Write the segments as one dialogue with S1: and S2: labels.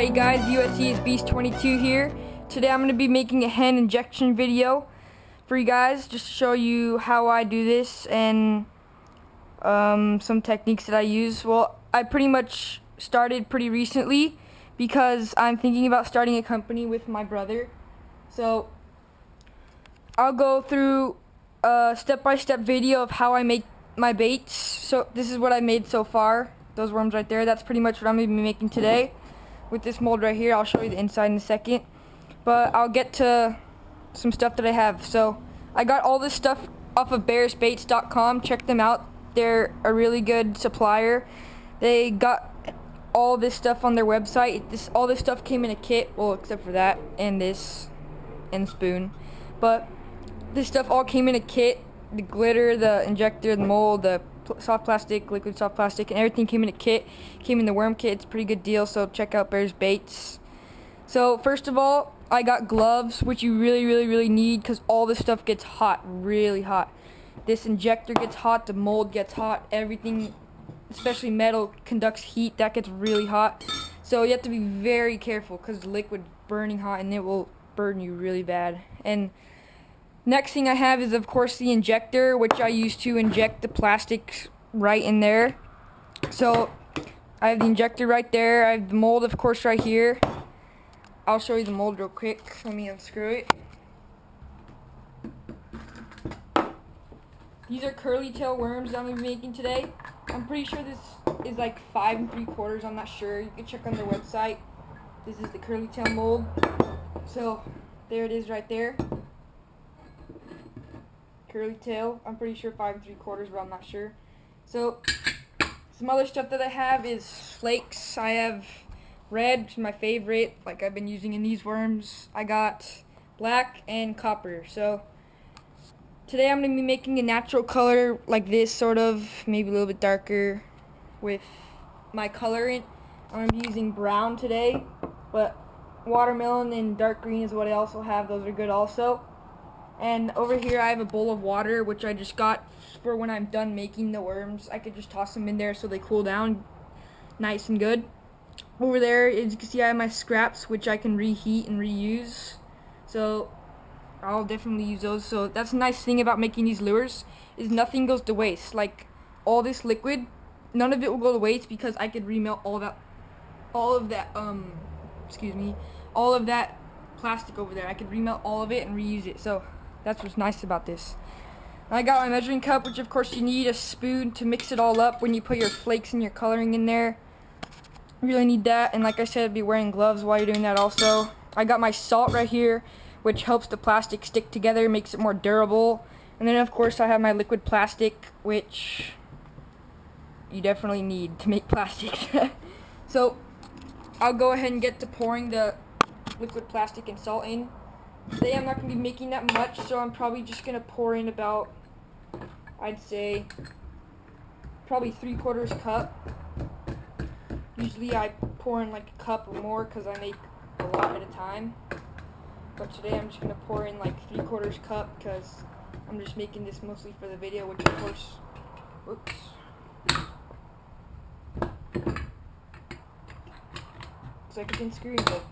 S1: Alright guys, USC is Beast 22 here. Today I'm going to be making a hand injection video for you guys, just to show you how I do this and some techniques that I use. Well, I pretty much started pretty recently because I'm thinking about starting a company with my brother. So I'll go through a step-by-step video of how I make my baits. So this is what I made so far. Those worms right there, that's pretty much what I'm going to be making today. With this mold right here, I'll show you the inside in a second. But I'll get to some stuff that I have. So I got all this stuff off of bearsbaits.com. Check them out. They're a really good supplier. They got all this stuff on their website. All this stuff came in a kit, well, except for that and this and spoon. But this stuff all came in a kit. The glitter, the injector, the mold, the soft plastic, liquid soft plastic, and everything came in a kit. Came in the worm kit. It's a pretty good deal, so check out Bears Baits. So first of all, I got gloves, which you really need because all this stuff gets hot, really hot. This injector gets hot, the mold gets hot, everything, especially metal, conducts heat. That gets really hot. So you have to be very careful because the liquid's burning hot and it will burn you really bad. And next thing I have is, of course, the injector, which I use to inject the plastic right in there. So I have the injector right there. I have the mold, of course, right here. I'll show you the mold real quick. Let me unscrew it. These are curly tail worms that I'm going to be making today. I'm pretty sure this is like 5 3/4. I'm not sure. You can check on their website. This is the curly tail mold. So there it is right there. Curly tail. I'm pretty sure 5 3/4, but I'm not sure. So some other stuff that I have is flakes. I have red, which is my favorite, like I've been using in these worms. I got black and copper. So today I'm going to be making a natural color like this, sort of, maybe a little bit darker with my colorant. I'm going to be using brown today, but watermelon and dark green is what I also have. Those are good also. And over here I have a bowl of water, which I just got for when I'm done making the worms. I could just toss them in there so they cool down nice and good. Over there, as you can see, I have my scraps, which I can reheat and reuse. So I'll definitely use those. So that's a nice thing about making these lures, is nothing goes to waste. Like all this liquid, none of it will go to waste because I could remelt all of that plastic over there. I could remelt all of it and reuse it. So that's what's nice about this. And I got my measuring cup, which of course you need a spoon to mix it all up when you put your flakes and your coloring in there. You really need that. And like I said, be wearing gloves while you're doing that also. I got my salt right here, which helps the plastic stick together, makes it more durable. And then of course I have my liquid plastic, which you definitely need to make plastics. So I'll go ahead and get to pouring the liquid plastic and salt in. Today I'm not going to be making that much, so I'm probably just going to pour in about, I'd say, probably 3/4 cup. Usually I pour in like a cup or more because I make a lot at a time. But today I'm just going to pour in like 3/4 cup because I'm just making this mostly for the video, which of course, whoops. Looks like it's unscrewing, but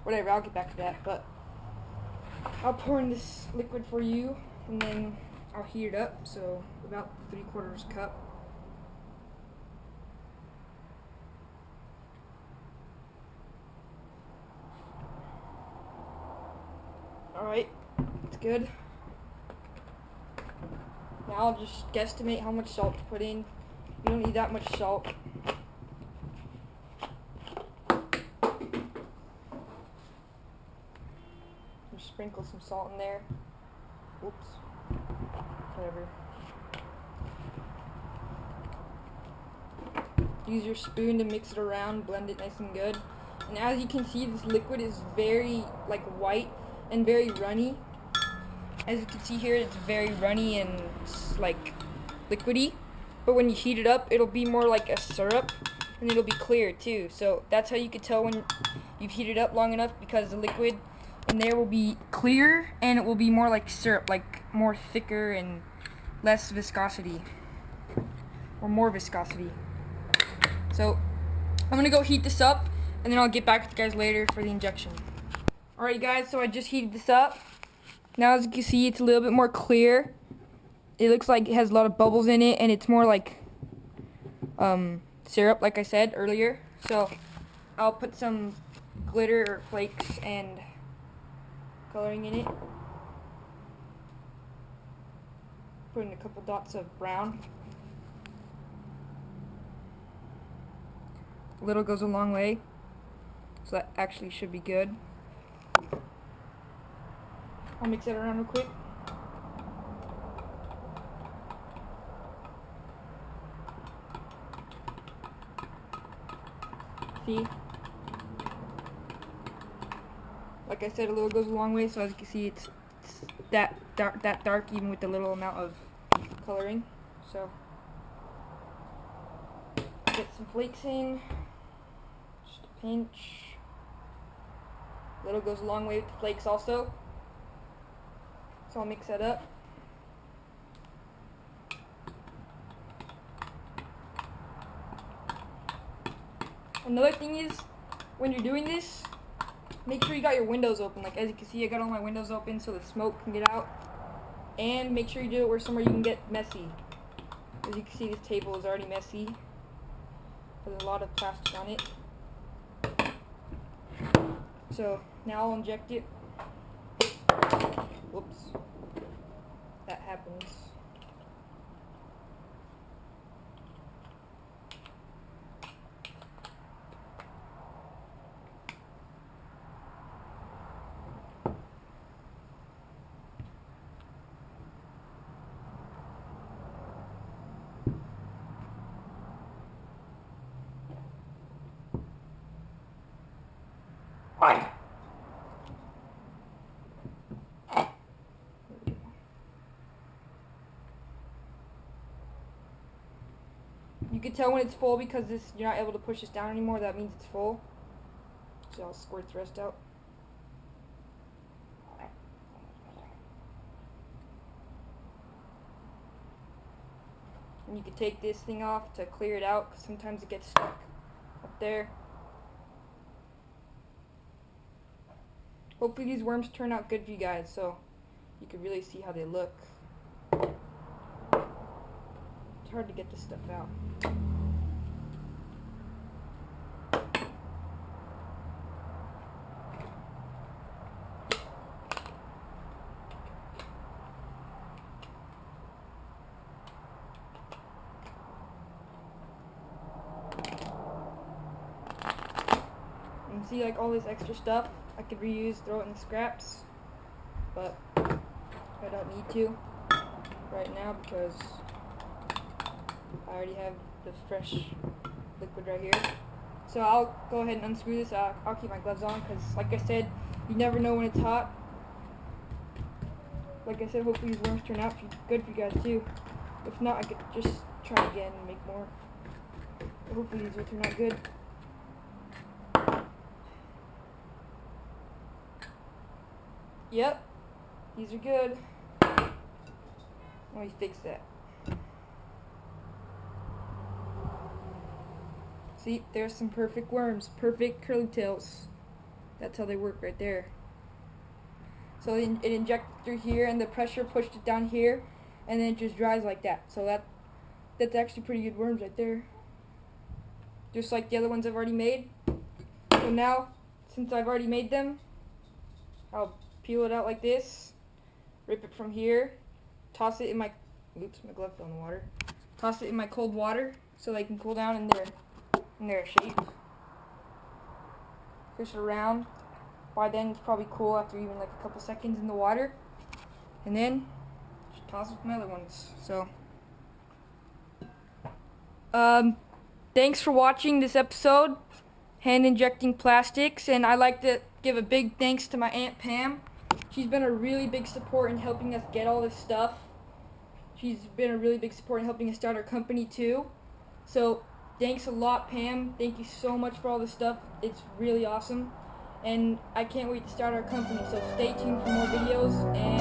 S1: whatever, I'll get back to that. But I'll pour in this liquid for you, and then I'll heat it up. So about 3/4 cup. Alright, it's good. Now I'll just guesstimate how much salt to put in. You don't need that much salt. Just sprinkle some salt in there. Oops. Whatever. Use your spoon to mix it around, blend it nice and good. And as you can see, this liquid is very like white and very runny. As you can see here, it's very runny and like liquidy. But when you heat it up, it'll be more like a syrup, and it'll be clear too. So that's how you can tell when you've heated it up long enough, because the liquid in there will be clear and it will be more like syrup, like more thicker and less viscosity, or more viscosity. So I'm gonna go heat this up, and then I'll get back with you guys later for the injection. Alright guys, so I just heated this up. Now as you can see, it's a little bit more clear. It looks like it has a lot of bubbles in it, and it's more like syrup, like I said earlier. So I'll put some glitter or flakes and coloring in it. Put in a couple dots of brown. A little goes a long way, so that actually should be good. I'll mix that around real quick. See? Like I said, a little goes a long way, so as you can see, it's that dark even with the little amount of coloring. So get some flakes in, just a pinch. Little goes a long way with the flakes also. So I'll mix that up. Another thing is, when you're doing this, make sure you got your windows open. Like as you can see, I got all my windows open so the smoke can get out. And make sure you do it where somewhere you can get messy. As you can see, this table is already messy. There's a lot of plastic on it. So now I'll inject it. Whoops. That happens. Fine. You can tell when it's full because you're not able to push this down anymore. That means it's full. So I'll squirt the rest out. And you can take this thing off to clear it out because sometimes it gets stuck up there. Hopefully these worms turn out good for you guys so you can really see how they look. It's hard to get this stuff out. And see, like all this extra stuff I could reuse, throw it in the scraps, but I don't need to right now because I already have the fresh liquid right here. So I'll go ahead and unscrew this. I'll keep my gloves on because, like I said, you never know when it's hot. Like I said, hopefully these worms turn out good for you guys too. If not, I could just try again and make more. But hopefully these will turn out good. Yep, these are good. Let me fix that. See, there's some perfect worms, perfect curly tails. That's how they work right there. So it injected through here and the pressure pushed it down here and then it just dries like that. So that's actually pretty good worms right there. Just like the other ones I've already made. So now, since I've already made them, I'll peel it out like this, rip it from here, toss it in my, oops, my glove fell in the water. Toss it in my cold water so they can cool down in their shape. Fish it around. By then it's probably cool after even like a couple seconds in the water. And then just toss it with my other ones. So thanks for watching this episode, hand injecting plastics, and I'd like to give a big thanks to my Aunt Pam. She's been a really big support in helping us get all this stuff. She's been a really big support in helping us start our company too. So thanks a lot, Pam. Thank you so much for all this stuff. It's really awesome. And I can't wait to start our company. So stay tuned for more videos. And